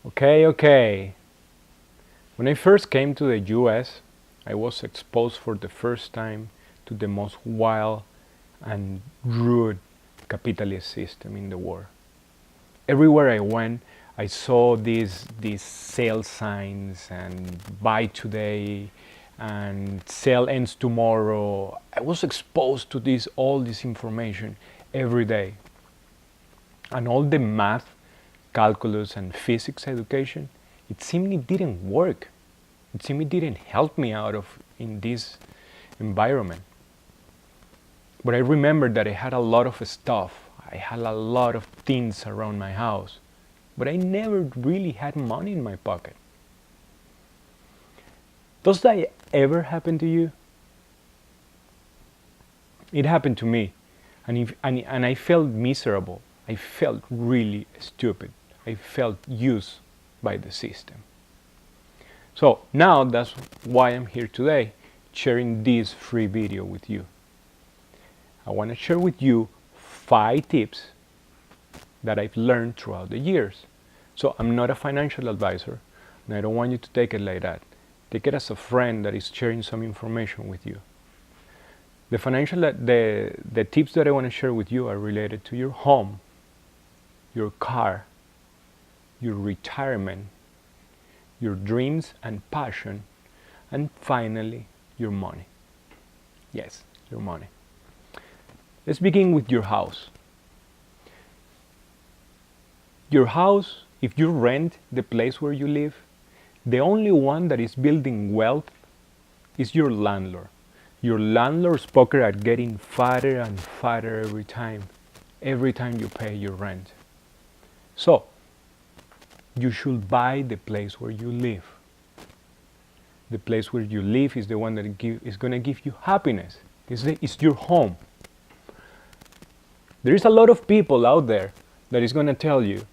Okay. When I first came to the US, I was exposed for the first time to the most wild and rude capitalist system in the world. Everywhere I went, I saw these sale signs and buy today and sale ends tomorrow. I was exposed to all this information every day. And all the math, calculus, and physics education, it seemed it didn't work. It seemed it didn't help me out of in this environment. But I remember that I had a lot of stuff. I had a lot of things around my house, but I never really had money in my pocket. Does that ever happen to you? It happened to me, and I felt miserable. I felt really stupid. I felt used by the system. So now that's why I'm here today, sharing this free video with you. I want to share with you 5 tips that I've learned throughout the years. So I'm not a financial advisor, and I don't want you to take it like that. Take it as a friend that is sharing some information with you. The tips that I want to share with you are related to your home, your car, your retirement, your dreams and passion, and finally, your money. Yes, your money. Let's begin with your house. Your house, if you rent the place where you live, the only one that is building wealth is your landlord. Your landlord's pocket are getting fatter and fatter every time you pay your rent. So, you should buy the place where you live. The place where you live is the one that is going to give you happiness. It's your home. There is a lot of people out there that is going to tell you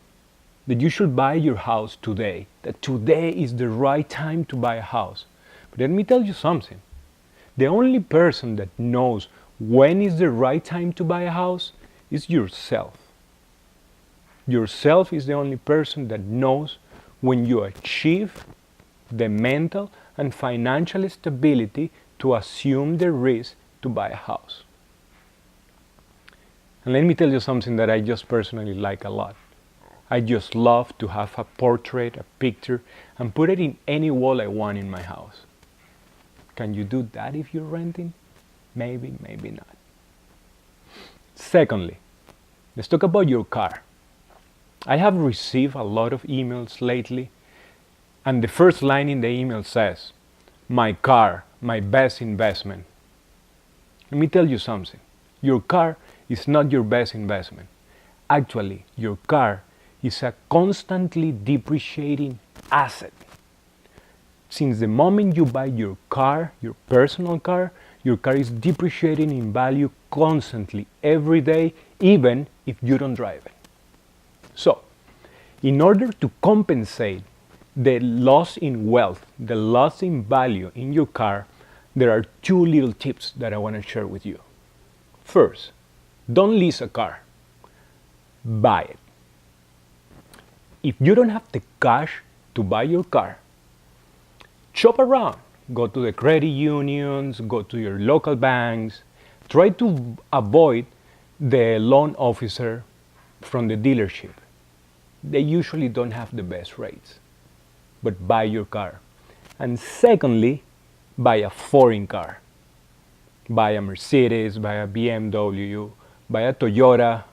that you should buy your house today, that today is the right time to buy a house. But let me tell you something. The only person that knows when is the right time to buy a house is yourself. Yourself is the only person that knows when you achieve the mental and financial stability to assume the risk to buy a house. And let me tell you something that I just personally like a lot. I just love to have a portrait, a picture, and put it in any wall I want in my house. Can you do that if you're renting? Maybe, maybe not. Secondly, let's talk about your car. I have received a lot of emails lately, and the first line in the email says, "My car, my best investment." Let me tell you something. Your car is not your best investment. Actually, your car is a constantly depreciating asset. Since the moment you buy your car, your personal car, your car is depreciating in value constantly, every day, even if you don't drive it. So, in order to compensate the loss in wealth, the loss in value in your car, there are 2 little tips that I want to share with you. First, don't lease a car. Buy it. If you don't have the cash to buy your car, shop around. Go to the credit unions, go to your local banks. Try to avoid the loan officer from the dealership. They usually don't have the best rates. But buy your car. And secondly, buy a foreign car. Buy a Mercedes, buy a BMW, buy a Toyota.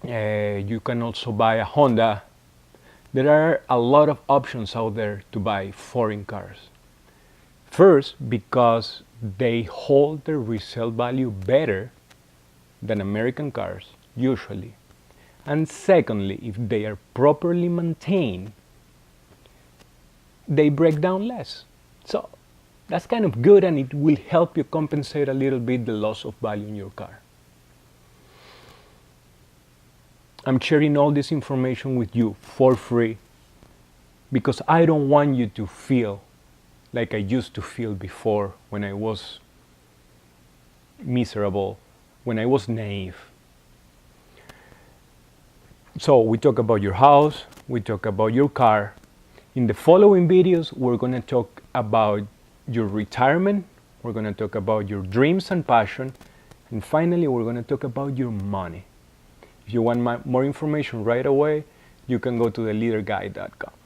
You can also buy a Honda. There are a lot of options out there to buy foreign cars. First, because they hold their resale value better than American cars, usually. And secondly, if they are properly maintained, they break down less. So that's kind of good, and it will help you compensate a little bit the loss of value in your car. I'm sharing all this information with you for free because I don't want you to feel like I used to feel before, when I was miserable, when I was naive. So we talk about your house, we talk about your car. In the following videos, we're going to talk about your retirement, we're going to talk about your dreams and passion, and finally, we're going to talk about your money. If you want more information right away, you can go to TheLeaderGuy.com.